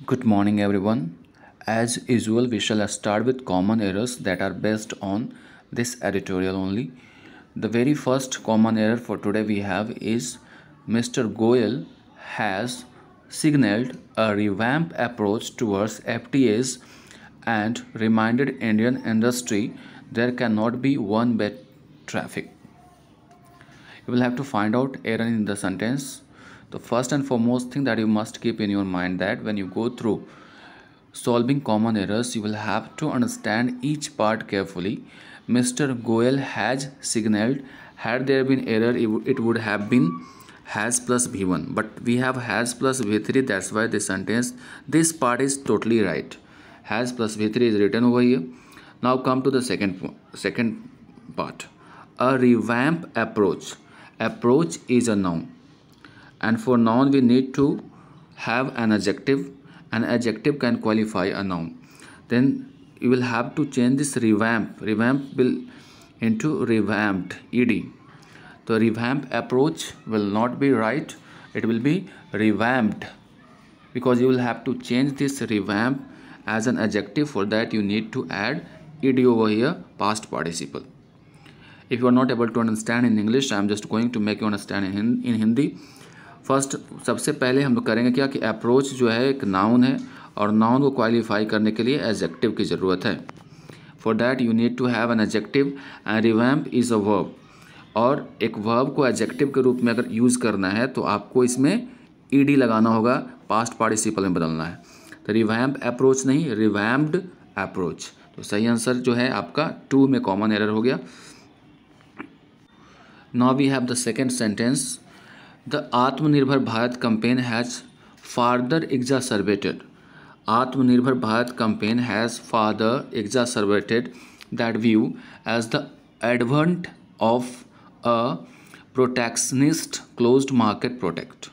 Good morning, everyone. As usual, we shall start with common errors that are based on this editorial only. The very first common error for today we have is Mr. Goyal has signaled a revamped approach towards FTAs and reminded Indian industry there cannot be one way traffic. You will have to find out error in the sentence. The first and foremost thing that you must keep in your mind that when you go through solving common errors, you will have to understand each part carefully. Mr. Goyal has signaled. Had there been error, it would have been has plus V1. But we have has plus V3. That's why this part is totally right. Has plus V3 is written over here. Now come to the second part. A revamp approach. Approach is a noun. And for noun we need to have an adjective. An adjective can qualify a noun. Then you will have to change this revamp will into revamped, ed. The revamp approach will not be right, it will be revamped, because you will have to change this revamp as an adjective. For that you need to add ed over here, past participle. If you are not able to understand in English, I am just going to make you understand in Hindi. First सबसे पहले हम लोग करेंगे क्या कि approach जो है एक नाउन है और नाउन को क्वालिफाई करने के लिए एडजेक्टिव की ज़रूरत है. For that you need to have an adjective and revamp is a verb. और एक वर्ब को एडजेक्टिव के रूप में अगर यूज़ करना है तो आपको इसमें ईडी लगाना होगा, पास्ट पार्टिसिपल में बदलना है. तो रिवैम्प अप्रोच नहीं, रिवैम्प्ड अप्रोच. तो सही आंसर जो है आपका 2 में कॉमन एरर हो गया. Now we have the second sentence. The Atmanirbhar Bharat campaign has further exacerbated. Atmanirbhar Bharat campaign has further exacerbated that view as the advent of a protectionist closed market project.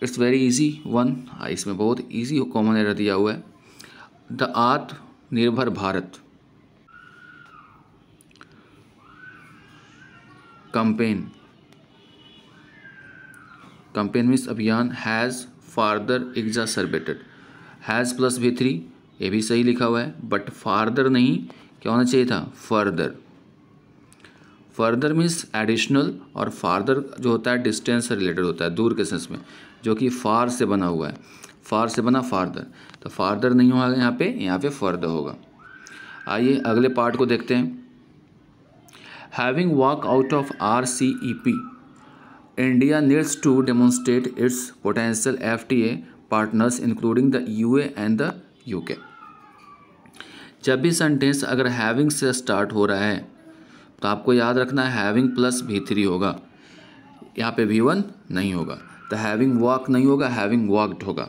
It's very easy one. इसमें बहुत easy common error दिया हुआ है. The Atmanirbhar Bharat campaign means अभियान has further exacerbated. Has plus V3 ये भी सही लिखा हुआ है, बट फार्दर नहीं, क्या होना चाहिए था फर्दर. फर्दर मीन्स एडिशनल, और फार्दर जो होता है डिस्टेंस से रिलेटेड होता है, दूर के सेंस में, जो कि फार से बना हुआ है. फार से बना फार्दर, तो फार्दर नहीं होगा यहाँ पे फर्दर होगा. आइए अगले पार्ट को देखते हैं. Having walk out of RCEP, India needs to demonstrate its potential FTA partners including the UA and the UK. जब भी सेंटेंस अगर हैविंग से स्टार्ट हो रहा है तो आपको याद रखना है हैविंग प्लस V3 होगा, यहाँ पे V1 नहीं होगा. तो हैविंग वॉक नहीं होगा, हैविंग वॉकड होगा.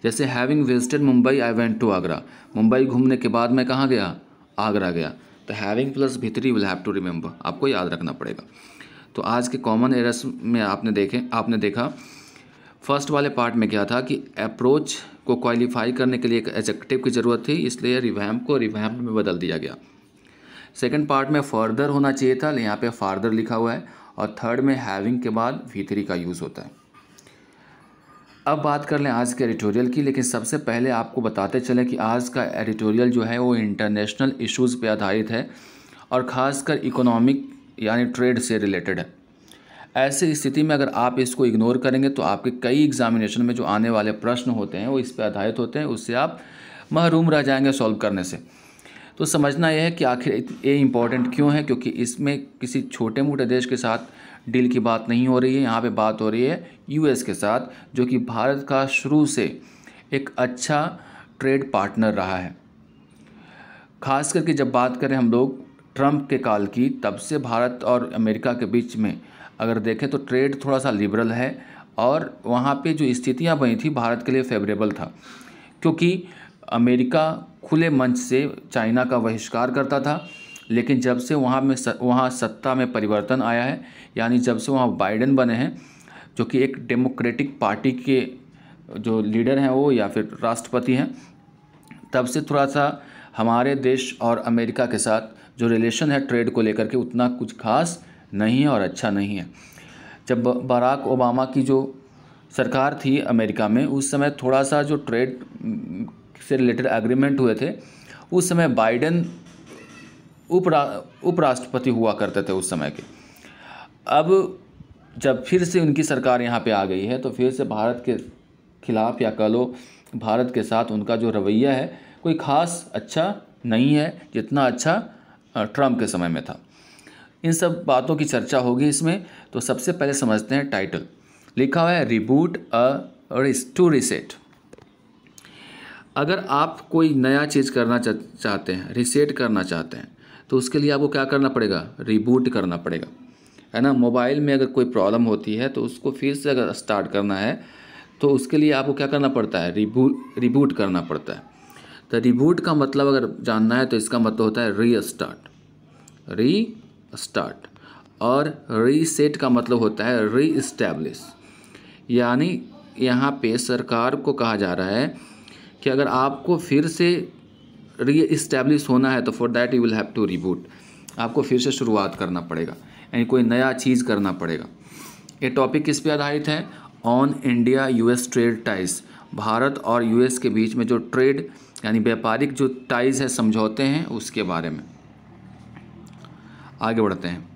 जैसे having visited Mumbai I went to Agra. Mumbai घूमने के बाद मैं कहाँ गया, आगरा गया. तो having plus V3 will have to remember, आपको याद रखना पड़ेगा. तो आज के कॉमन एरर्स में आपने देखा फर्स्ट वाले पार्ट में क्या था कि अप्रोच को क्वालिफाई करने के लिए एक एडजेक्टिव की ज़रूरत थी, इसलिए रिवैम्प को रिवैम्प्ड में बदल दिया गया. सेकंड पार्ट में फर्दर होना चाहिए था, यहाँ पे फार्दर लिखा हुआ है. और थर्ड में हैविंग के बाद V3 का यूज़ होता है. अब बात कर लें आज के एडिटोरियल की, लेकिन सबसे पहले आपको बताते चलें कि आज का एडिटोरियल जो है वो इंटरनेशनल इश्यूज़ पे आधारित है और ख़ासकर इकोनॉमिक यानी ट्रेड से रिलेटेड है. ऐसी स्थिति में अगर आप इसको इग्नोर करेंगे तो आपके कई एग्जामिनेशन में जो आने वाले प्रश्न होते हैं वो इस पर आधारित होते हैं, उससे आप महरूम रह जाएंगे सॉल्व करने से. तो समझना यह है कि आखिर ये इम्पोर्टेंट क्यों है, क्योंकि इसमें किसी छोटे मोटे देश के साथ डील की बात नहीं हो रही है. यहाँ पे बात हो रही है US के साथ, जो कि भारत का शुरू से एक अच्छा ट्रेड पार्टनर रहा है. ख़ास करके जब बात करें हम लोग ट्रंप के काल की, तब से भारत और अमेरिका के बीच में अगर देखें तो ट्रेड थोड़ा सा लिबरल है. और वहाँ पे जो स्थितियाँ बनी थी भारत के लिए फेवरेबल था, क्योंकि अमेरिका खुले मंच से चाइना का बहिष्कार करता था. लेकिन जब से वहाँ सत्ता में परिवर्तन आया है, यानी जब से वहाँ बाइडेन बने हैं, जो कि एक डेमोक्रेटिक पार्टी के जो लीडर हैं वो या फिर राष्ट्रपति हैं, तब से थोड़ा सा हमारे देश और अमेरिका के साथ जो रिलेशन है ट्रेड को लेकर के उतना कुछ खास नहीं है और अच्छा नहीं है. जब बराक ओबामा की जो सरकार थी अमेरिका में, उस समय थोड़ा सा जो ट्रेड से रिलेटेड एग्रीमेंट हुए थे, उस समय बाइडेन उपराष्ट्रपति हुआ करते थे उस समय के। अब जब फिर से उनकी सरकार यहाँ पे आ गई है तो फिर से भारत के खिलाफ़ या कह लो भारत के साथ उनका जो रवैया है कोई ख़ास अच्छा नहीं है, जितना अच्छा ट्रम्प के समय में था। इन सब बातों की चर्चा होगी इसमें। तो सबसे पहले समझते हैं टाइटल। लिखा हुआ है रिबूट टू रीसेट। अगर आप कोई नया चीज़ करना चाहते हैं, रीसेट करना चाहते हैं, तो उसके लिए आपको क्या करना पड़ेगा? रिबूट करना पड़ेगा, है ना। मोबाइल में अगर कोई प्रॉब्लम होती है तो उसको फिर से अगर स्टार्ट करना है तो उसके लिए आपको क्या करना पड़ता है? रिबूट करना पड़ता है। तो रिबूट का मतलब अगर जानना है तो इसका मतलब होता है रीस्टार्ट, और रीसेट का मतलब होता है रीइस्टैब्लिश। यानी यहाँ पे सरकार को कहा जा रहा है कि अगर आपको फिर से रीइस्टैब्लिश होना है तो for that you will have to reboot. आपको फिर से शुरुआत करना पड़ेगा, यानी कोई नया चीज़ करना पड़ेगा। ये टॉपिक किस पे आधारित है? On India US trade ties. Bharat और यूएस के बीच में जो ट्रेड यानी व्यापारिक जो टाइज है, समझौते हैं, उसके बारे में। आगे बढ़ते हैं।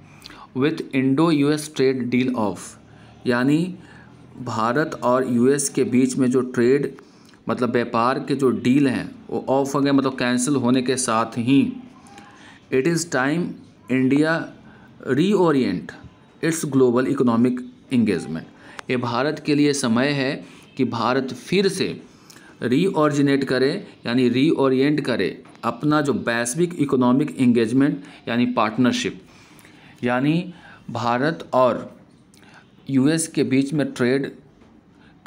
With Indo US trade deal of, यानी भारत और यूएस के बीच में जो ट्रेड मतलब व्यापार के जो डील हैं वो ऑफ हो गए, मतलब कैंसिल होने के साथ ही it is time India reorient its global economic engagement. ये भारत के लिए समय है कि भारत फिर से रीऑरिजिनेट करे यानी रीओरिएंट करे अपना जो वैश्विक इकोनॉमिक इंगेजमेंट यानी पार्टनरशिप। यानी भारत और यूएस के बीच में ट्रेड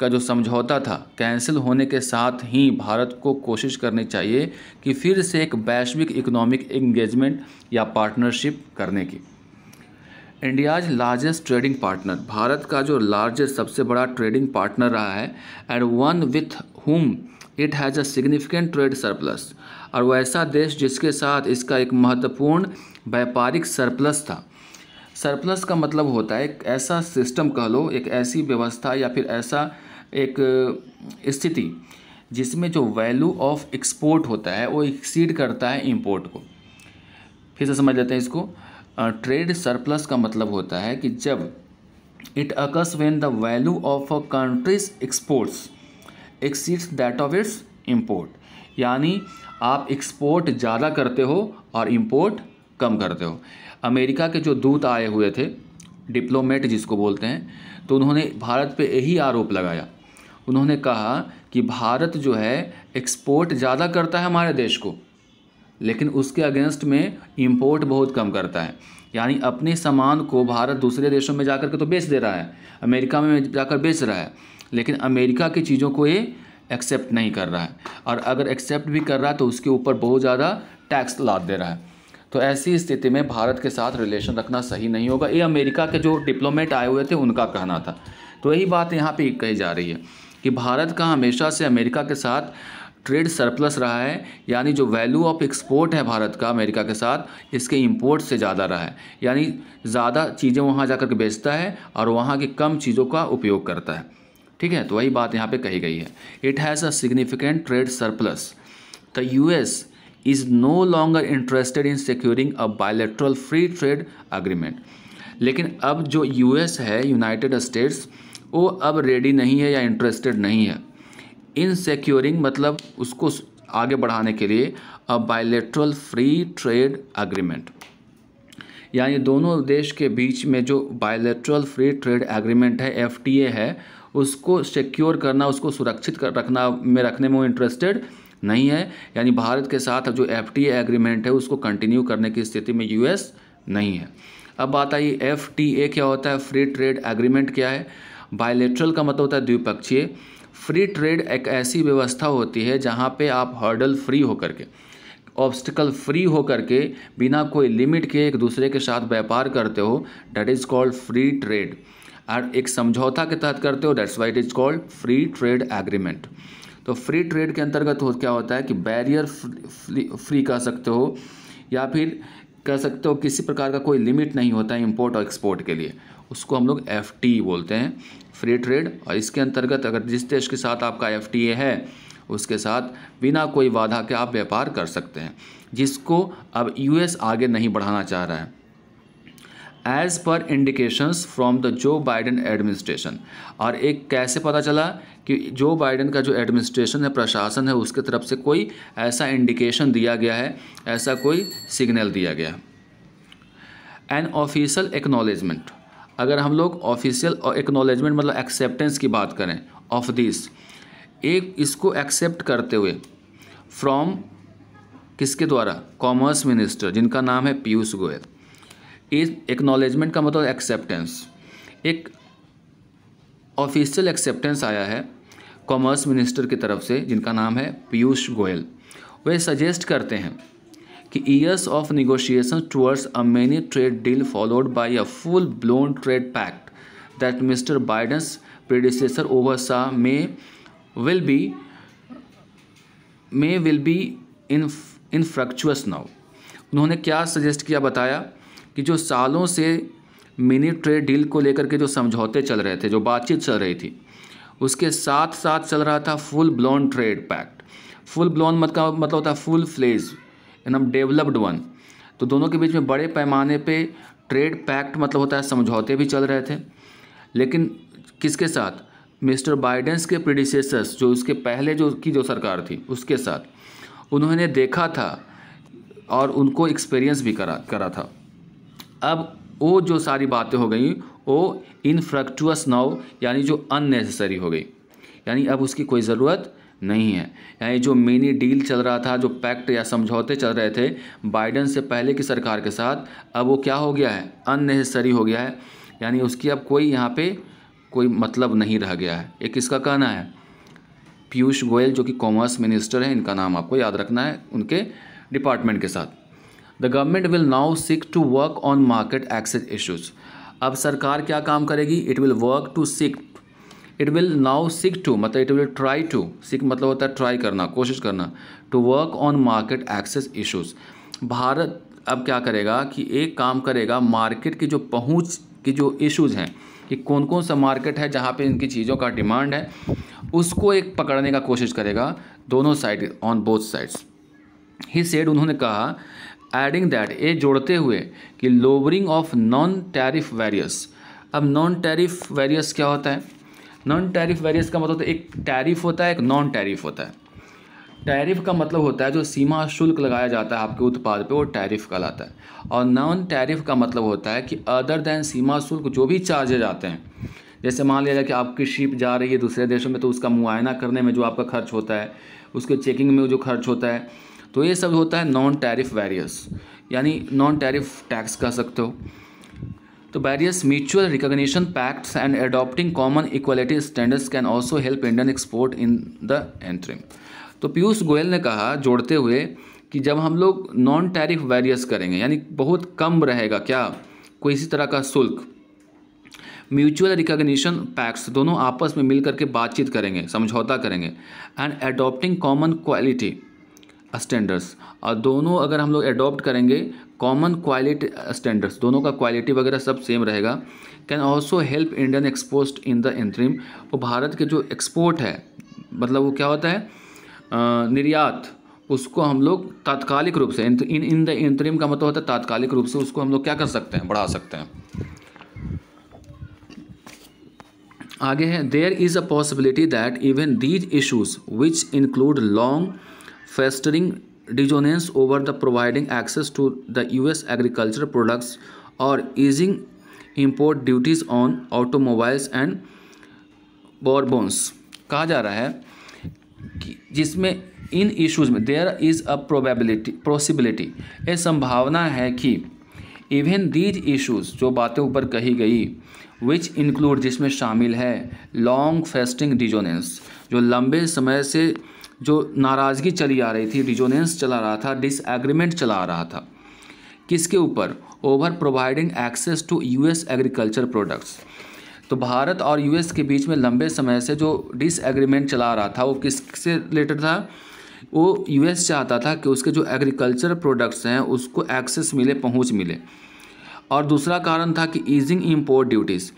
का जो समझौता था कैंसिल होने के साथ ही भारत को कोशिश करनी चाहिए कि फिर से एक वैश्विक इकोनॉमिक इंगेजमेंट या पार्टनरशिप करने की। India's largest trading partner, Bharat का जो लार्जेस्ट सबसे बड़ा ट्रेडिंग पार्टनर रहा है, and one with whom it has a significant trade surplus, और वो ऐसा देश जिसके साथ इसका एक महत्वपूर्ण व्यापारिक सरप्लस था। सरप्लस का मतलब होता है एक ऐसा सिस्टम कह लो, एक ऐसी व्यवस्था या फिर ऐसा एक स्थिति जिसमें जो वैल्यू ऑफ एक्सपोर्ट होता है वो एक्सीड करता है इंपोर्ट को। फिर से समझ लेते हैं इसको। ट्रेड सरप्लस का मतलब होता है कि जब it occurs when the value of a countries exports exceeds that of its import, यानी आप एक्सपोर्ट ज़्यादा करते हो और इंपोर्ट कम करते हो। अमेरिका के जो दूत आए हुए थे, डिप्लोमेट जिसको बोलते हैं, तो उन्होंने भारत पे यही आरोप लगाया। उन्होंने कहा कि भारत जो है एक्सपोर्ट ज़्यादा करता है हमारे देश को, लेकिन उसके अगेंस्ट में इंपोर्ट बहुत कम करता है। यानी अपने सामान को भारत दूसरे देशों में जाकर के तो बेच दे रहा है, अमेरिका में जाकर बेच रहा है, लेकिन अमेरिका की चीज़ों को ये एक्सेप्ट नहीं कर रहा है, और अगर एक्सेप्ट भी कर रहा है तो उसके ऊपर बहुत ज़्यादा टैक्स लाद दे रहा है। तो ऐसी स्थिति में भारत के साथ रिलेशन रखना सही नहीं होगा। ये अमेरिका के जो डिप्लोमेट आए हुए थे उनका कहना था। तो यही बात यहाँ पे कही जा रही है कि भारत का हमेशा से अमेरिका के साथ ट्रेड सरप्लस रहा है, यानी जो वैल्यू ऑफ एक्सपोर्ट है भारत का अमेरिका के साथ, इसके इंपोर्ट से ज़्यादा रहा है। यानी ज़्यादा चीज़ें वहाँ जाकर के बेचता है और वहाँ की कम चीज़ों का उपयोग करता है। ठीक है, तो वही बात यहाँ पे कही गई है। It has a significant trade surplus. The US is no longer interested in securing a bilateral free trade agreement. लेकिन अब जो यूएस है, यूनाइटेड स्टेट्स, वो अब रेडी नहीं है या इंटरेस्टेड नहीं है इन सिक्योरिंग, मतलब उसको आगे बढ़ाने के लिए अ बायलैटरल फ्री ट्रेड एग्रीमेंट। यानी दोनों देश के बीच में जो बायलैटरल फ्री ट्रेड एग्रीमेंट है, एफटीए है, उसको सिक्योर करना, उसको सुरक्षित रखने में वो इंटरेस्टेड नहीं है। यानी भारत के साथ जो एफटीए एग्रीमेंट है उसको कंटिन्यू करने की स्थिति में यूएस नहीं है। अब बात आई एफटीए क्या होता है, फ्री ट्रेड एग्रीमेंट क्या है। बायलैटरल का मतलब होता है द्विपक्षीय। फ्री ट्रेड एक ऐसी व्यवस्था होती है जहाँ पे आप हर्डल फ्री होकर के, ऑब्स्टिकल फ्री होकर के, बिना कोई लिमिट के एक दूसरे के साथ व्यापार करते हो, that is called free trade. और एक समझौता के तहत करते हो, that's why it is called free trade agreement. तो फ्री ट्रेड के अंतर्गत क्या होता है कि बैरियर फ्री कह सकते हो, या फिर कह सकते हो किसी प्रकार का कोई लिमिट नहीं होता है इंपोर्ट और एक्सपोर्ट के लिए। उसको हम लोग FTA बोलते हैं, फ्री ट्रेड। और इसके अंतर्गत अगर जिस देश के साथ आपका FTA है उसके साथ बिना कोई बाधा के आप व्यापार कर सकते हैं, जिसको अब US आगे नहीं बढ़ाना चाह रहा है। As per indications from the Joe Biden administration. और एक कैसे पता चला कि जो बाइडेन का जो एडमिनिस्ट्रेशन है, प्रशासन है, उसके तरफ से कोई ऐसा इंडिकेशन दिया गया है, ऐसा कोई सिग्नल दिया गया है। An official acknowledgement. अगर हम लोग ऑफिशियल एक्नॉलेजमेंट मतलब एक्सेप्टेंस की बात करें ऑफ दिस, एक इसको एक्सेप्ट करते हुए फ्रॉम किसके द्वारा, कॉमर्स मिनिस्टर जिनका नाम है पीयूष गोयल। इस एक्नॉलेजमेंट का मतलब एक्सेप्टेंस, एक ऑफिशियल एक्सेप्टेंस आया है कॉमर्स मिनिस्टर की तरफ से जिनका नाम है पीयूष गोयल। वे सजेस्ट करते हैं कि years of negotiation towards a mini trade deal followed by a full blown trade pact that Mr Biden's predecessor oversaw will be infructuous now. उन्होंने क्या सजेस्ट किया, बताया कि जो सालों से मिनी ट्रेड डील को लेकर के जो समझौते चल रहे थे, जो बातचीत चल रही थी, उसके साथ साथ चल रहा था full blown trade pact. Full blown मतलब होता है फुल फ्लेज, एकदम डेवलप्ड वन। तो दोनों के बीच में बड़े पैमाने पे ट्रेड पैक्ट मतलब होता है समझौते भी चल रहे थे, लेकिन किसके साथ, मिस्टर बाइडेंस के प्रीडिसेसर्स, जो उसके पहले जो सरकार थी उसके साथ। उन्होंने देखा था और उनको एक्सपीरियंस भी करा था। अब वो जो सारी बातें हो गई वो इनफ्रक्चुअस नाउ, यानी जो अननेसेसरी हो गई, यानी अब उसकी कोई ज़रूरत नहीं है। यानी जो मिनी डील चल रहा था, जो पैक्ट या समझौते चल रहे थे बाइडेन से पहले की सरकार के साथ, अब वो क्या हो गया है, अननेसेसरी हो गया है, यानी उसकी अब कोई यहाँ पे कोई मतलब नहीं रह गया है। एक इसका कहना है पीयूष गोयल जो कि कॉमर्स मिनिस्टर हैं, इनका नाम आपको याद रखना है उनके डिपार्टमेंट के साथ। The government will now seek to work on market access issues. अब सरकार क्या काम करेगी, it will work to seek, it will now seek to मतलब it will try to, seek मतलब होता है ट्राई करना, कोशिश करना, to work on market access issues. Bharat अब क्या करेगा कि एक काम करेगा, मार्केट की जो पहुंच की जो इश्यूज़ हैं कि कौन कौन सा मार्केट है जहाँ पे इनकी चीज़ों का डिमांड है, उसको एक पकड़ने का कोशिश करेगा दोनों side, on both sides. He said, उन्होंने कहा, एडिंग दैट, ये जोड़ते हुए कि lowering of non tariff various. अब नॉन टैरिफ वेरियस क्या होता है, नॉन टैरिफ वेरियस का मतलब होता है एक टैरिफ होता है, एक नॉन टैरिफ होता है। टैरिफ का मतलब होता है जो सीमा शुल्क लगाया जाता है आपके उत्पाद पे, वो टैरिफ कहलाता है। और नॉन टैरिफ का मतलब होता है कि अदर दैन सीमा शुल्क जो भी चार्जेज आते हैं, जैसे मान लिया जाए कि आपकी शिप जा रही है दूसरे देशों में, तो उसका मुआयना करने में जो आपका खर्च होता है, उसके चेकिंग में जो खर्च होता है, तो ये सब होता है नॉन टैरिफ वेरियस, यानी नॉन टैरिफ टैक्स कह सकते हो। तो various mutual recognition pacts and adopting common equality standards can also help Indian export in the interim. तो पीयूष गोयल ने कहा जोड़ते हुए कि जब हम लोग नॉन टैरिफ वेरियस करेंगे, यानी बहुत कम रहेगा क्या कोई इसी तरह का शुल्क, म्यूचुअल रिकॉग्निशन पैक्ट्स, दोनों आपस में मिल करके बातचीत करेंगे, समझौता करेंगे, and adopting common quality standards, और दोनों अगर हम लोग एडॉप्ट करेंगे कॉमन क्वालिटी स्टैंडर्ड्स, दोनों का क्वालिटी वगैरह सब सेम रहेगा, can also help Indian export in the interim. वो भारत के जो एक्सपोर्ट है, मतलब वो क्या होता है निर्यात, उसको हम लोग तात्कालिक रूप से, इन द इंटरिम का मतलब होता है तात्कालिक रूप से उसको हम लोग क्या कर सकते हैं, बढ़ा सकते हैं। आगे है, there is a possibility that even these issues which include long festering dissonance over the providing access to the US agricultural products or easing import duties on automobiles and bourbons। कहा जा रहा है कि जिसमें इन इश्यूज़ में there is a possibility, ये संभावना है कि इवन दीज इश्यूज़, जो बातें ऊपर कही गई, विच इंक्लूड, जिसमें शामिल है लॉन्ग फेस्टिंग डिजोनेंस, जो लंबे समय से जो नाराज़गी चली आ रही थी, डिजोनेंस चला रहा था, डिसएग्रीमेंट चला आ रहा था, किसके ऊपर, over providing access to US agriculture products. तो भारत और यूएस के बीच में लंबे समय से जो डिसएग्रीमेंट चला रहा था वो किससे रिलेटेड था, वो यूएस चाहता था कि उसके जो एग्रीकल्चर प्रोडक्ट्स हैं उसको एक्सेस मिले, पहुंच मिले, और दूसरा कारण था कि ईजिंग इम्पोर्ट ड्यूटीज़,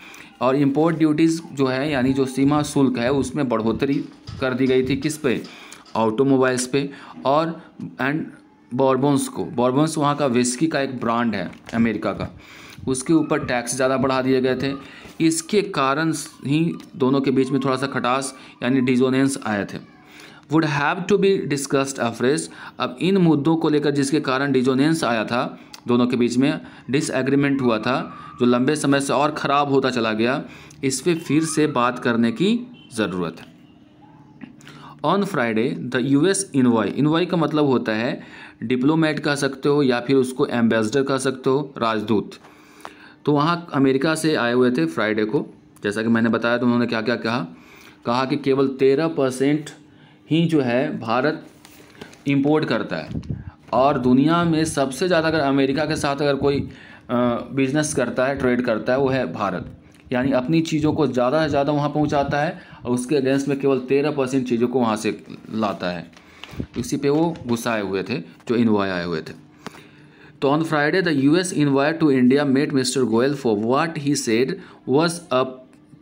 और इम्पोर्ट ड्यूटीज़ जो है यानी जो सीमा शुल्क है उसमें बढ़ोतरी कर दी गई थी। किस पे? ऑटोमोबाइल्स पे। और एंड बॉर्बन्स वहाँ का विस्की का एक ब्रांड है अमेरिका का, उसके ऊपर टैक्स ज़्यादा बढ़ा दिए गए थे। इसके कारण ही दोनों के बीच में थोड़ा सा खटास यानी डिसोनेंस आए थे। Would have to be discussed afresh. अब इन मुद्दों को लेकर जिसके कारण डिसोनेंस आया था, दोनों के बीच में डिसएग्रीमेंट हुआ था, जो लंबे समय से और ख़राब होता चला गया, इस पर फिर से बात करने की ज़रूरत है। On Friday the US envoy का मतलब होता है डिप्लोमेट कह सकते हो या फिर उसको एम्बेसडर कह सकते हो, राजदूत। तो वहाँ अमेरिका से आए हुए थे फ्राइडे को। जैसा कि मैंने बताया तो उन्होंने क्या क्या कहा कि केवल 13% ही जो है भारत इंपोर्ट करता है, और दुनिया में सबसे ज़्यादा अगर अमेरिका के साथ अगर कोई बिजनेस करता है, ट्रेड करता है, वो है भारत। यानी अपनी चीज़ों को ज़्यादा से ज़्यादा वहाँ पहुँचाता है और उसके अगेंस्ट में केवल 13% चीज़ों को वहाँ से लाता है। इसी पे वो गुस्साए हुए थे जो इनवॉय आए हुए थे। तो on Friday the US envoy to India met mister Goyal for what he said was a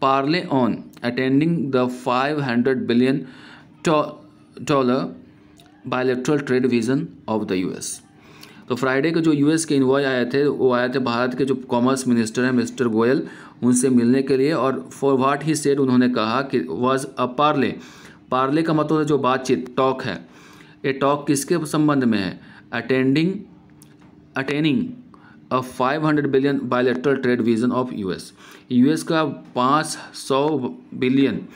parley on attending the $500 billion bilateral trade vision of the US. तो फ्राइडे को जो यूएस के इनवॉय आए थे वो आए थे भारत के जो कॉमर्स मिनिस्टर हैं मिस्टर गोयल, उनसे मिलने के लिए। और फॉर व्हाट ही सेड उन्होंने कहा कि वाज अ पार्ले का मतलब है जो बातचीत, टॉक है। ये टॉक किसके संबंध में है? Attaining a 500 billion bilateral trade vision of US का $500 बिलियन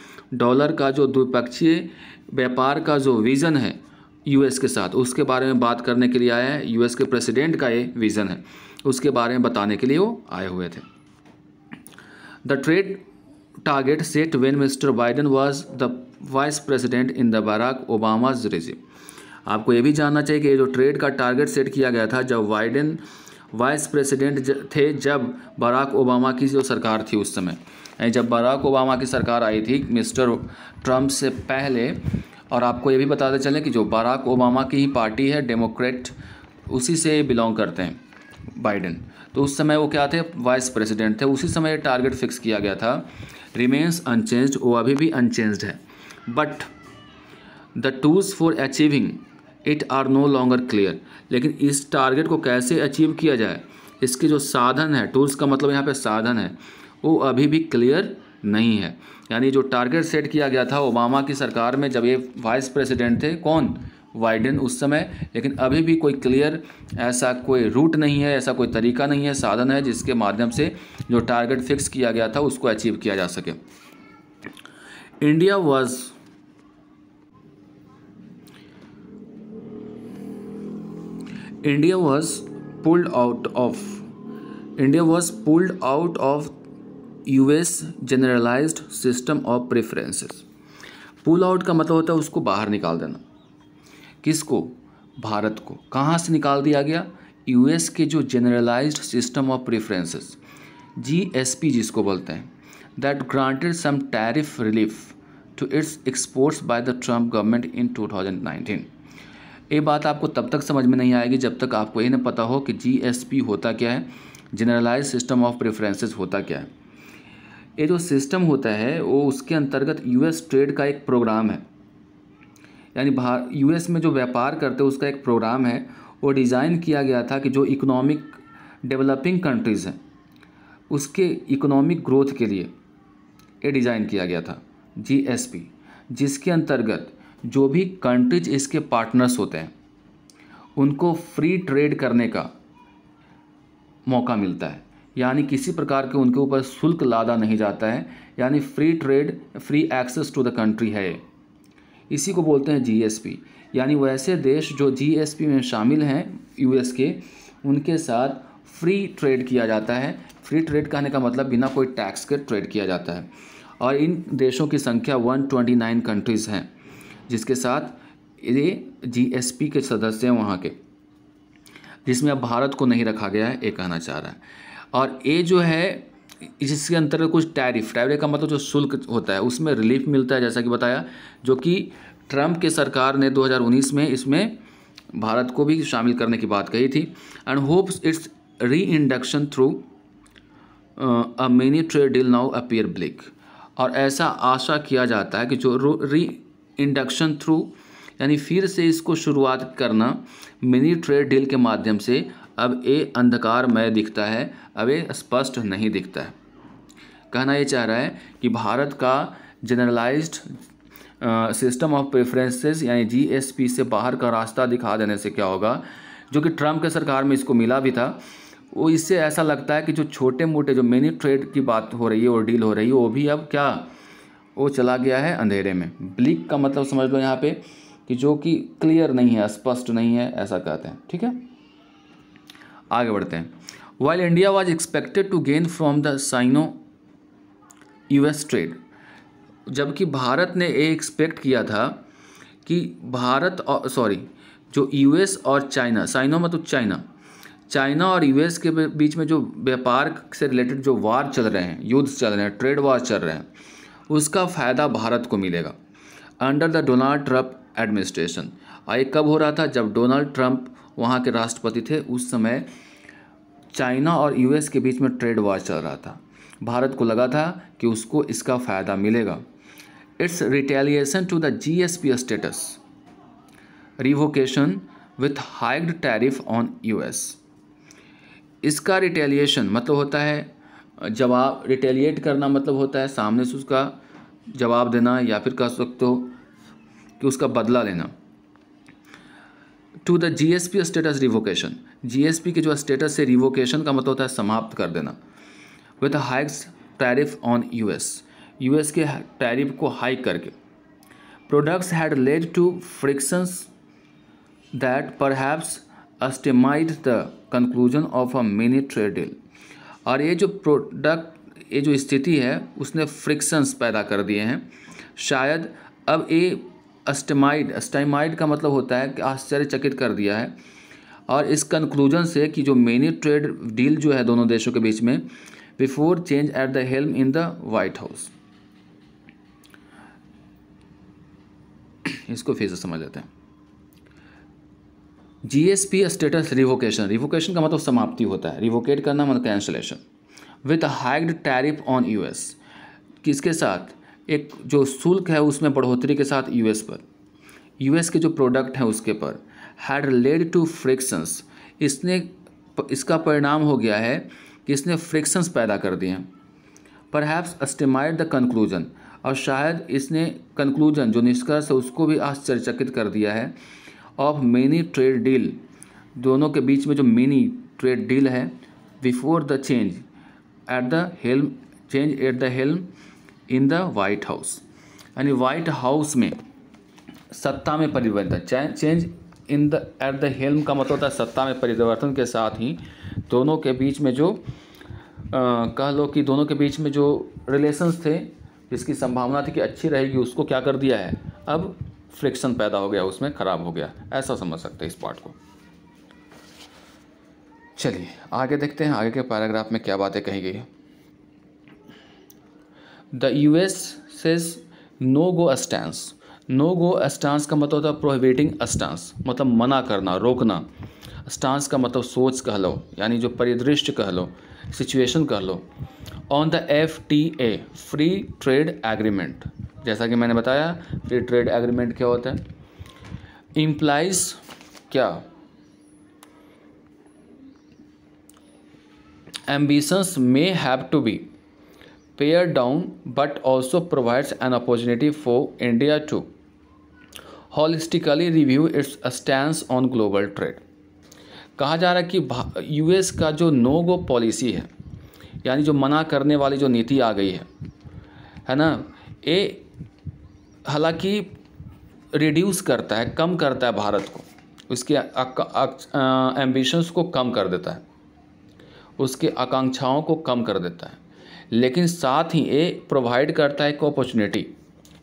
का जो द्विपक्षीय व्यापार का जो विज़न है यूएस के साथ, उसके बारे में बात करने के लिए आया है। यूएस के प्रेसिडेंट का ये विज़न है, उसके बारे में बताने के लिए वो आए हुए थे। The trade target set when Mr Biden was the vice president in the Barack Obama's regime. आपको ये भी जानना चाहिए कि ये जो ट्रेड का टारगेट सेट किया गया था जब बाइडेन वाइस प्रेसिडेंट थे, जब बराक ओबामा की जो सरकार थी उस समय, जब बराक ओबामा की सरकार आई थी मिस्टर ट्रंप से पहले। और आपको ये भी बताते चलें कि जो बराक ओबामा की ही पार्टी है डेमोक्रेट, उसी से बिलोंग करते हैं बाइडेन। तो उस समय वो क्या थे? वाइस प्रेसिडेंट थे। उसी समय टारगेट फिक्स किया गया था। रिमेन्स अनचेंज्ड, वो अभी भी अनचेंज्ड है, but the tools for achieving it are no longer clear. लेकिन इस टारगेट को कैसे अचीव किया जाए, इसके जो साधन है, टूल्स का मतलब यहाँ पे साधन है, वो अभी भी क्लियर नहीं है। यानी जो टारगेट सेट किया गया था ओबामा की सरकार में जब ये वाइस प्रेसिडेंट थे, कौन? बाइडेन उस समय, लेकिन अभी भी कोई क्लियर ऐसा कोई रूट नहीं है, ऐसा कोई तरीका नहीं है, साधन है जिसके माध्यम से जो टारगेट फिक्स किया गया था उसको अचीव किया जा सके। India was pulled out of US generalized system of preferences। Pull out का मतलब होता है उसको बाहर निकाल देना। किसको? भारत को। कहाँ से निकाल दिया गया? यूएस के जो generalized system of preferences, GSP जिसको बोलते हैं, that granted some tariff relief to its exports by the Trump government in 2019। ये बात आपको तब तक समझ में नहीं आएगी जब तक आपको ये न पता हो कि GSP होता क्या है, जनरलाइज सिस्टम ऑफ प्रेफरेंसेस होता क्या है। ये जो सिस्टम होता है वो उसके अंतर्गत यूएस ट्रेड का एक प्रोग्राम है, यानी यूएस में जो व्यापार करते हैं उसका एक प्रोग्राम है। वो डिज़ाइन किया गया था कि जो इकोनॉमिक डेवलपिंग कंट्रीज़ हैं उसके इकोनॉमिक ग्रोथ के लिए ये डिज़ाइन किया गया था GSP, जिसके अंतर्गत जो भी कंट्रीज इसके पार्टनर्स होते हैं उनको फ्री ट्रेड करने का मौका मिलता है, यानी किसी प्रकार के उनके ऊपर शुल्क लादा नहीं जाता है, यानी free trade, free access to the country है। इसी को बोलते हैं GSP। यानी वैसे देश जो GSP में शामिल हैं यूएस के, उनके साथ फ्री ट्रेड किया जाता है। फ्री ट्रेड कहने का मतलब बिना कोई टैक्स के ट्रेड किया जाता है। और इन देशों की संख्या 129 कंट्रीज़ हैं जिसके साथ ये GSP के सदस्य हैं वहाँ के, जिसमें अब भारत को नहीं रखा गया है, ये कहना चाह रहा है। और ये जो है जिसके अंतर्गत कुछ टैरिफ का मतलब जो शुल्क होता है उसमें रिलीफ मिलता है, जैसा कि बताया, जो कि ट्रंप के सरकार ने 2019 में इसमें भारत को भी शामिल करने की बात कही थी। एंड होप्स इट्स री induction through a mini trade deal now appear bleak. और ऐसा आशा किया जाता है कि जो री इंडक्शन थ्रू यानी फिर से इसको शुरुआत करना मिनी ट्रेड डील के माध्यम से अब ये अंधकारमय दिखता है, अब ये स्पष्ट नहीं दिखता है। कहना ये चाह रहा है कि भारत का जनरलाइज्ड सिस्टम ऑफ प्रेफरेंसेस यानी जीएसपी से बाहर का रास्ता दिखा देने से क्या होगा, जो कि ट्रम्प के सरकार में इसको मिला भी था, वो इससे ऐसा लगता है कि जो छोटे मोटे जो मिनी ट्रेड की बात हो रही है और डील हो रही है वो भी अब क्या, वो चला गया है अंधेरे में। ब्लिक का मतलब समझ लो यहाँ पे कि जो कि क्लियर नहीं है, स्पष्ट नहीं है, ऐसा कहते हैं। ठीक है, आगे बढ़ते हैं। While India was expected to gain from the Sino US trade, जबकि भारत ने ये एक्सपेक्ट किया था कि भारत और जो यूएस और चाइना, साइनो मतलब चाइना और यूएस के बीच में जो व्यापार से रिलेटेड जो वार चल रहे हैं, युद्ध चल रहे हैं, ट्रेड वार चल रहे हैं, उसका फ़ायदा भारत को मिलेगा under the Donald Trump administration. और ये कब हो रहा था, जब डोनाल्ड ट्रम्प वहाँ के राष्ट्रपति थे, उस समय चाइना और यूएस के बीच में ट्रेड वार चल रहा था। भारत को लगा था कि उसको इसका फ़ायदा मिलेगा। Its retaliation to the GSP status revocation with hiked tariff on US. इसका रिटेलिएशन मतलब होता है जवाब, रिटेलिएट करना मतलब होता है सामने से उसका जवाब देना, या फिर कह सकते हो कि उसका बदला लेना। To the GSP status revocation, GSP के जो स्टेटस से रिवोकेशन का मतलब होता है समाप्त कर देना। With hikes tariff on US के टैरिफ को हाइक करके। Products had led to frictions that perhaps stymied the conclusion of a mini trade deal. और ये जो स्थिति है उसने फ्रिक्शंस पैदा कर दिए हैं, शायद अब ये स्टाइमाइड का मतलब होता है कि आश्चर्यचकित कर दिया है। और इस कंक्लूजन से कि जो मिनी ट्रेड डील जो है दोनों देशों के बीच में, before change at the helm in the white house. इसको फिर से समझ लेते हैं। जीएसपी स्टेटस रिवोकेशन का मतलब समाप्ति होता है, रिवोकेट करना मतलब cancellation. With hiked tariff on US, किसके साथ, एक जो शुल्क है उसमें बढ़ोतरी के साथ यूएस पर, यूएस के जो प्रोडक्ट हैं उसके पर। हैड लेड टू फ्रिक्शंस, इसका परिणाम हो गया है कि इसने फ्रिक्शंस पैदा कर दिए हैं। परहैप्स एस्टिमाइड द कंक्लूजन, और शायद इसने कंक्लूजन जो निष्कर्ष है उसको भी आश्चर्यचकित कर दिया है। ऑफ मिनी ट्रेड डील, दोनों के बीच में जो मिनी ट्रेड डील है, before the change at the helm in the white house, यानी वाइट हाउस में सत्ता में परिवर्तन। Change in the at the helm का मतलब होता है सत्ता में परिवर्तन के साथ ही दोनों के बीच में जो कह लो कि दोनों के बीच में जो रिलेशंस थे, जिसकी संभावना थी कि अच्छी रहेगी, उसको क्या कर दिया है, अब फ्रिक्शन पैदा हो गया, उसमें ख़राब हो गया। ऐसा समझ सकते हैं इस पार्ट को। चलिए आगे देखते हैं आगे के पैराग्राफ में क्या बातें कही गई है। The US says no go stance. No go stance का मतलब होता है प्रोहिबिटिंग स्टांस, मतलब मना करना, रोकना। स्टांस का मतलब सोच कह लो, यानी जो परिदृश्य कह लो, सिचुएशन कह लो। On the FTA free trade agreement, जैसा कि मैंने बताया फ्री ट्रेड एग्रीमेंट क्या होता है, इम्प्लाइज क्या, ambitions may have to be pared down but also provides an opportunity for India to holistically review its stance on global trade। कहा जा रहा है कि यूएस का जो नो गो पॉलिसी है, यानी जो मना करने वाली जो नीति आ गई है ना, ये हालांकि रिड्यूस करता है, कम करता है भारत को, उसके एम्बिशंस को कम कर देता है, उसके आकांक्षाओं को कम कर देता है, लेकिन साथ ही ये प्रोवाइड करता है एक अपॉर्चुनिटी,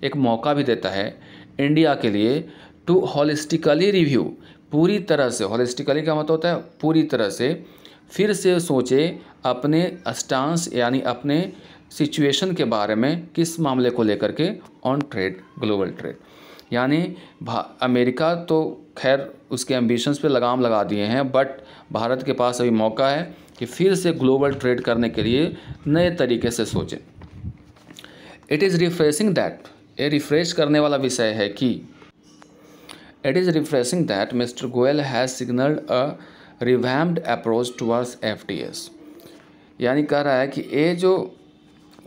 एक मौका भी देता है इंडिया के लिए टू हॉलिस्टिकली रिव्यू, पूरी तरह से, हॉलिस्टिकली का मतलब होता है पूरी तरह से, फिर से सोचे अपने स्टांस यानी अपने सिचुएशन के बारे में, किस मामले को लेकर के, ऑन ट्रेड, ग्लोबल ट्रेड। यानी अमेरिका तो खैर उसके एम्बिशंस पे लगाम लगा दिए हैं, बट भारत के पास अभी मौका है कि फिर से ग्लोबल ट्रेड करने के लिए नए तरीके से सोचें। इट इज़ रिफ्रेशिंग दैट, ये रिफ्रेश करने वाला विषय है कि it is refreshing that mister Goyal has signalled a revamped approach towards FTAs। यानी कह रहा है कि ये जो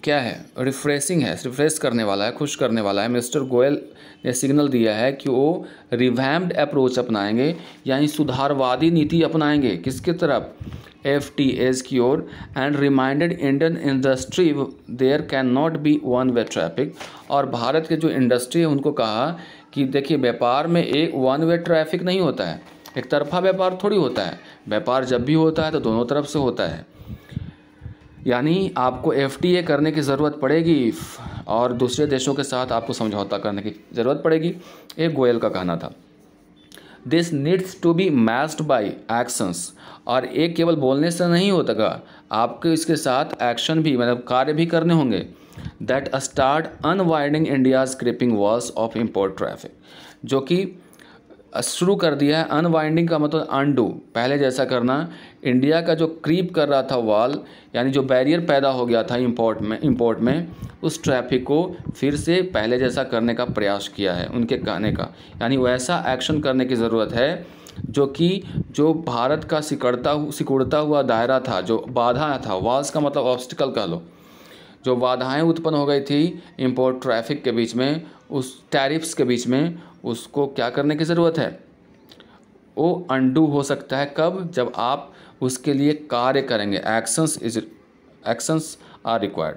क्या है, रिफ्रेशिंग है, रिफ्रेश करने वाला है, खुश करने वाला है। मिस्टर गोयल ने सिग्नल दिया है कि वो रिवैम्प्ड अप्रोच अपनाएंगे, यानी सुधारवादी नीति अपनाएंगे। किसकी तरफ? FTAs की ओर। And reminded Indian industry there can not be one way traffic. और भारत के जो इंडस्ट्री है उनको कहा कि देखिए, व्यापार में एक वन वे ट्रैफिक नहीं होता है, एक तरफा व्यापार थोड़ी होता है। व्यापार जब भी होता है तो दोनों तरफ से होता है। यानी आपको FTA करने की ज़रूरत पड़ेगी और दूसरे देशों के साथ आपको समझौता करने की ज़रूरत पड़ेगी, एक गोयल का कहना था। This needs to be matched by actions. और एक केवल बोलने से नहीं होगा, आपको इसके साथ एक्शन भी, मतलब कार्य भी करने होंगे। That start unwinding India's creeping walls of import traffic, जो कि शुरू कर दिया है। अनवाइंडिंग का मतलब अनडू, पहले जैसा करना। इंडिया का जो क्रीप कर रहा था वॉल, यानी जो बैरियर पैदा हो गया था इंपोर्ट में, उस ट्रैफिक को फिर से पहले जैसा करने का प्रयास किया है, उनके कहने का। यानी वैसा एक्शन करने की ज़रूरत है जो भारत का सिकुड़ता हुआ दायरा था, जो बाधा था, वॉल्स का मतलब ऑब्स्टिकल कह लो, जो बाधाएं उत्पन्न हो गई थी इंपोर्ट ट्रैफिक के बीच में, उस टैरिफ्स के बीच में, उसको क्या करने की ज़रूरत है? वो अनडू हो सकता है कब? जब आप उसके लिए कार्य करेंगे। Actions are required.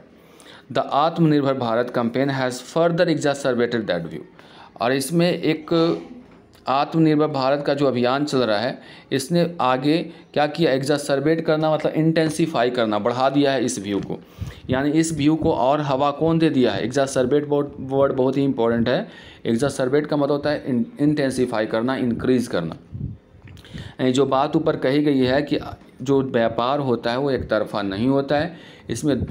The Atmanirbhar Bharat campaign has further exacerbated that view. और इसमें एक आत्मनिर्भर भारत का जो अभियान चल रहा है, इसने आगे क्या किया? एग्जैसर्बेट करना मतलब इंटेंसीफाई करना, बढ़ा दिया है इस व्यू को। यानी इस व्यू को और हवा कौन दे दिया है? एग्जैसर्बेट वर्ड बहुत ही इंपॉर्टेंट है। एग्जैसर्बेट का मतलब होता है इंटेंसीफाई करना, इंक्रीज करना। जो बात ऊपर कही गई है कि जो व्यापार होता है वो एक तरफा नहीं होता है, इसमें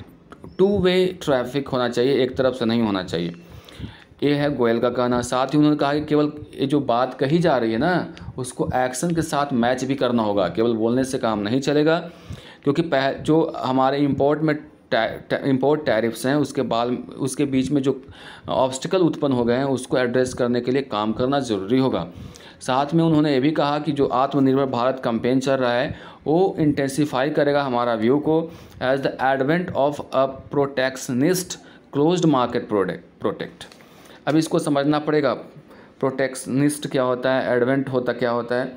टू वे ट्रैफिक होना चाहिए, एक तरफ से नहीं होना चाहिए। ये है गोयल का कहना। साथ ही उन्होंने कहा कि केवल ये जो बात कही जा रही है ना, उसको एक्शन के साथ मैच भी करना होगा, केवल बोलने से काम नहीं चलेगा। क्योंकि जो हमारे इंपोर्ट टैरिफ्स हैं, उसके बीच में जो ऑब्स्टिकल उत्पन्न हो गए हैं, उसको एड्रेस करने के लिए काम करना ज़रूरी होगा। साथ में उन्होंने ये भी कहा कि जो आत्मनिर्भर भारत कैंपेन चल रहा है वो इंटेंसीफाई करेगा हमारा व्यू को, as the advent of a protectionist closed market protect. अब इसको समझना पड़ेगा, प्रोटेक्शनिस्ट क्या होता है, एडवेंट क्या होता है।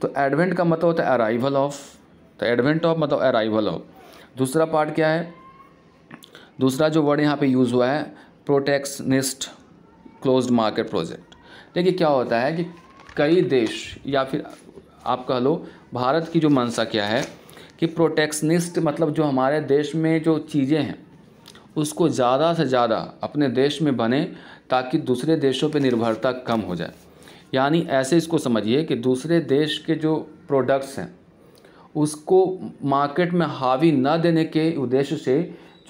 तो एडवेंट का मतलब होता है अराइवल ऑफ, तो एडवेंट ऑफ मतलब अराइवल ऑफ। दूसरा पार्ट क्या है? दूसरा जो वर्ड यहाँ पे यूज़ हुआ है, प्रोटेक्शनिस्ट क्लोज्ड मार्केट प्रोजेक्ट। देखिए क्या होता है कि कई देश, या फिर आप कह लो भारत की जो मंशा क्या है कि प्रोटेक्शनिस्ट मतलब जो हमारे देश में जो चीज़ें हैं उसको ज़्यादा से ज़्यादा अपने देश में बने, ताकि दूसरे देशों पे निर्भरता कम हो जाए। यानी ऐसे इसको समझिए कि दूसरे देश के जो प्रोडक्ट्स हैं उसको मार्केट में हावी न देने के उद्देश्य से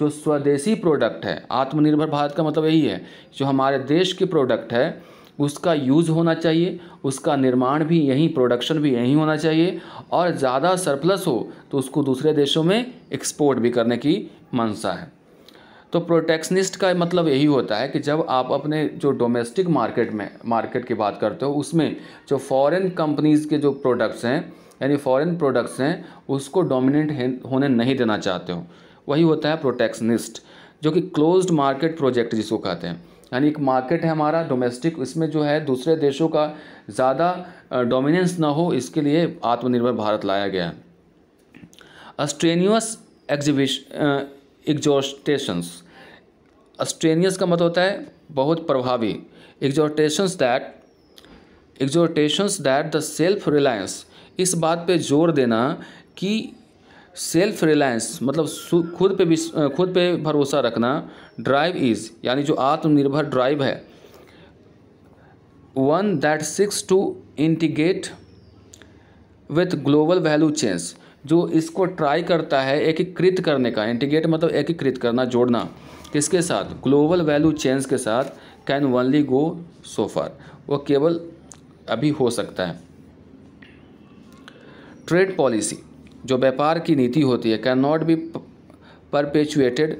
जो स्वदेशी प्रोडक्ट है, आत्मनिर्भर भारत का मतलब यही है, जो हमारे देश के प्रोडक्ट है उसका यूज़ होना चाहिए, उसका निर्माण भी यहीं, प्रोडक्शन भी यहीं होना चाहिए, और ज़्यादा सरप्लस हो तो उसको दूसरे देशों में एक्सपोर्ट भी करने की मंशा है। तो प्रोटेक्शनिस्ट का मतलब यही होता है कि जब आप अपने जो डोमेस्टिक मार्केट की बात करते हो, उसमें जो फॉरेन कंपनीज़ के जो प्रोडक्ट्स हैं, यानी फॉरेन प्रोडक्ट्स हैं, उसको डोमिनेंट होने नहीं देना चाहते हो, वही होता है प्रोटेक्शनिस्ट। जो कि क्लोज्ड मार्केट प्रोजेक्ट जिसको कहते हैं, यानी एक मार्केट है हमारा डोमेस्टिक, इसमें जो है दूसरे देशों का ज़्यादा डोमिनेंस ना हो, इसके लिए आत्मनिर्भर भारत लाया गया है। स्ट्रेनियस एग्जॉर्टेशंस। स्ट्रेनियस का मतलब होता है बहुत प्रभावी। एग्जॉर्टेशंस दैट द सेल्फ रिलायंस, इस बात पे जोर देना कि सेल्फ रिलायंस मतलब खुद पे भरोसा रखना, ड्राइव इज़ यानी जो आत्मनिर्भर ड्राइव है, one that seeks to integrate with global value chains, जो इसको ट्राई करता है एकीकृत करने का, इंटीग्रेट मतलब एकीकृत करना, जोड़ना, किसके साथ, ग्लोबल वैल्यू चेन्स के साथ, कैन ओनली गो सो फार, वो केवल अभी हो सकता है। ट्रेड पॉलिसी, जो व्यापार की नीति होती है, can not B परपेचुएटेड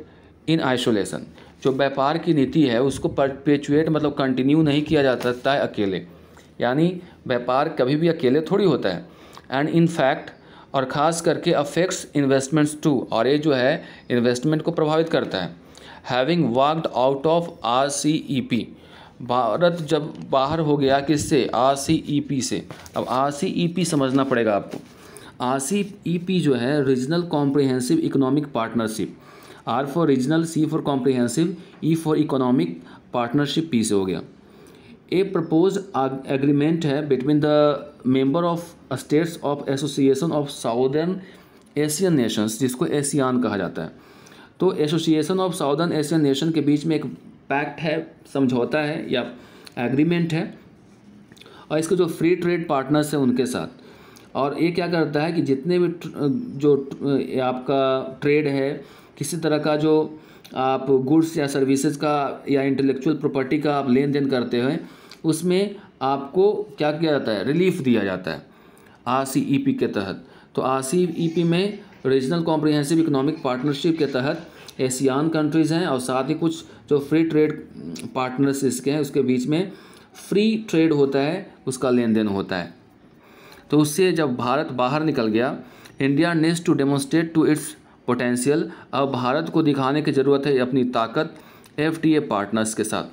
in isolation, जो व्यापार की नीति है उसको परपेचुएट मतलब कंटिन्यू नहीं किया जा सकता है अकेले, यानी व्यापार कभी भी अकेले थोड़ी होता है। एंड इन फैक्ट, और ख़ास करके अफेक्ट्स इन्वेस्टमेंट्स टू, और ये जो है इन्वेस्टमेंट को प्रभावित करता है। Having walked out of RCEP, Bharat जब बाहर हो गया किससे, RCEP से। अब RCEP समझना पड़ेगा आपको। RCEP जो है regional comprehensive economic partnership, R for regional, C for comprehensive, E for economic partnership, P से हो गया। ए प्रपोज एग्रीमेंट है between the member of states of association of southern Asian Nations, जिसको एशियान कहा जाता है। तो association of southern Asian nation के बीच में एक पैक्ट है, समझौता है या एग्रीमेंट है, और इसके जो फ्री ट्रेड पार्टनर्स हैं उनके साथ। और ये क्या करता है कि जितने भी जो आपका ट्रेड है, किसी तरह का जो आप गुड्स या सर्विसेज का या इंटेलेक्चुअल प्रॉपर्टी का आप लेन देन करते हैं, उसमें आपको क्या किया जाता है, रिलीफ दिया जाता है RCEP के तहत। तो RCEP में रीजनल कॉम्प्रिहेंसिव इकोनॉमिक पार्टनरशिप के तहत एशियान कंट्रीज़ हैं और साथ ही कुछ जो फ्री ट्रेड पार्टनर्स इसके हैं, उसके बीच में फ्री ट्रेड होता है, उसका लेन देन होता है। तो उससे जब भारत बाहर निकल गया, India needs to demonstrate to its potential, अब भारत को दिखाने की ज़रूरत है अपनी ताकत FTA पार्टनर्स के साथ,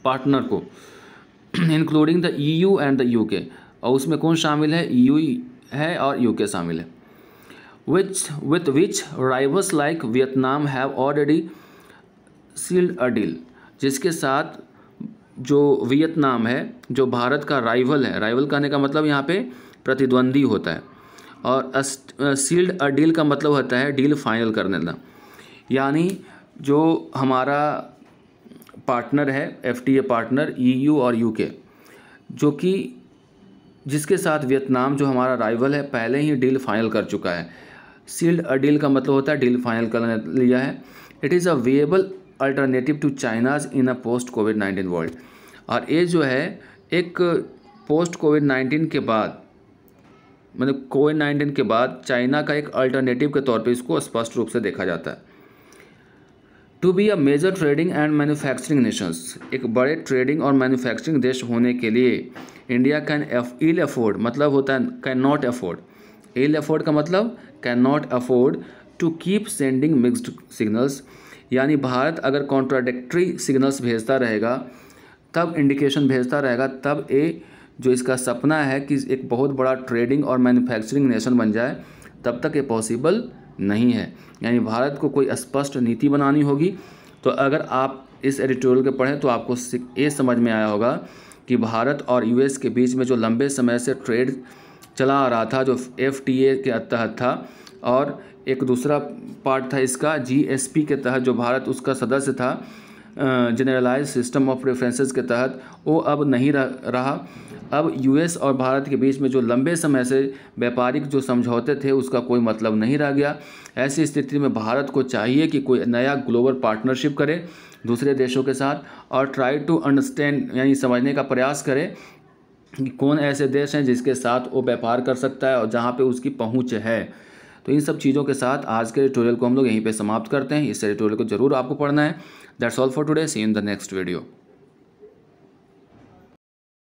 पार्टनर को, including the EU and the UK, और उसमें कौन शामिल है, EU है और UK शामिल है। with which rivals like Vietnam have already sealed a deal, जिसके साथ जो वियतनाम है, जो भारत का राइवल है, राइवल कहने का मतलब यहाँ पे प्रतिद्वंदी होता है, और सील्ड अ डील का मतलब होता है डील फाइनल करने देना, यानी जो हमारा पार्टनर है FTA पार्टनर EU और UK, जो कि जिसके साथ वियतनाम जो हमारा राइवल है पहले ही डील फाइनल कर चुका है। सील्ड अ डील का मतलब होता है डील फाइनल कर लिया है। It is a viable alternative to China's in a post कोविड-19 वर्ल्ड, और ये जो है एक पोस्ट कोविड-19 के बाद, मतलब कोविड-19 के बाद चाइना का एक अल्टरनेटिव के तौर पे इसको स्पष्ट रूप से देखा जाता है। To be a major trading and manufacturing nations, एक बड़े ट्रेडिंग और मैन्युफैक्चरिंग देश होने के लिए इंडिया कैन इल अफोर्ड, मतलब होता है can not afford, ill afford का मतलब can not afford to keep sending mixed signals, यानी भारत अगर कॉन्ट्राडिक्टरी सिग्नल्स भेजता रहेगा, तब इंडिकेशन भेजता रहेगा, तब ये जो इसका सपना है कि एक बहुत बड़ा ट्रेडिंग और मैन्युफैक्चरिंग नेशन बन जाए, तब तक ये पॉसिबल नहीं है। यानी भारत को कोई स्पष्ट नीति बनानी होगी। तो अगर आप इस एडिटोरियल के पढ़ें तो आपको ये समझ में आया होगा कि भारत और US के बीच में जो लंबे समय से ट्रेड चला आ रहा था, जो FTA के तहत था, और एक दूसरा पार्ट था इसका GSP के तहत, जो भारत उसका सदस्य था, जनरलाइज सिस्टम ऑफ प्रेफरेंसेस के तहत, वो अब नहीं रहा। अब US और भारत के बीच में जो लंबे समय से व्यापारिक जो समझौते थे उसका कोई मतलब नहीं रह गया। ऐसी स्थिति में भारत को चाहिए कि कोई नया ग्लोबल पार्टनरशिप करे दूसरे देशों के साथ, और ट्राई टू अंडरस्टैंड, यानी समझने का प्रयास करे कि कौन ऐसे देश हैं जिसके साथ वो व्यापार कर सकता है और जहाँ पे उसकी पहुँच है। तो इन सब चीज़ों के साथ आज के एडिटोरियल को हम लोग यहीं पे समाप्त करते हैं। इस एडिटोरियल को जरूर आपको पढ़ना है। That's all for today, see in the next video.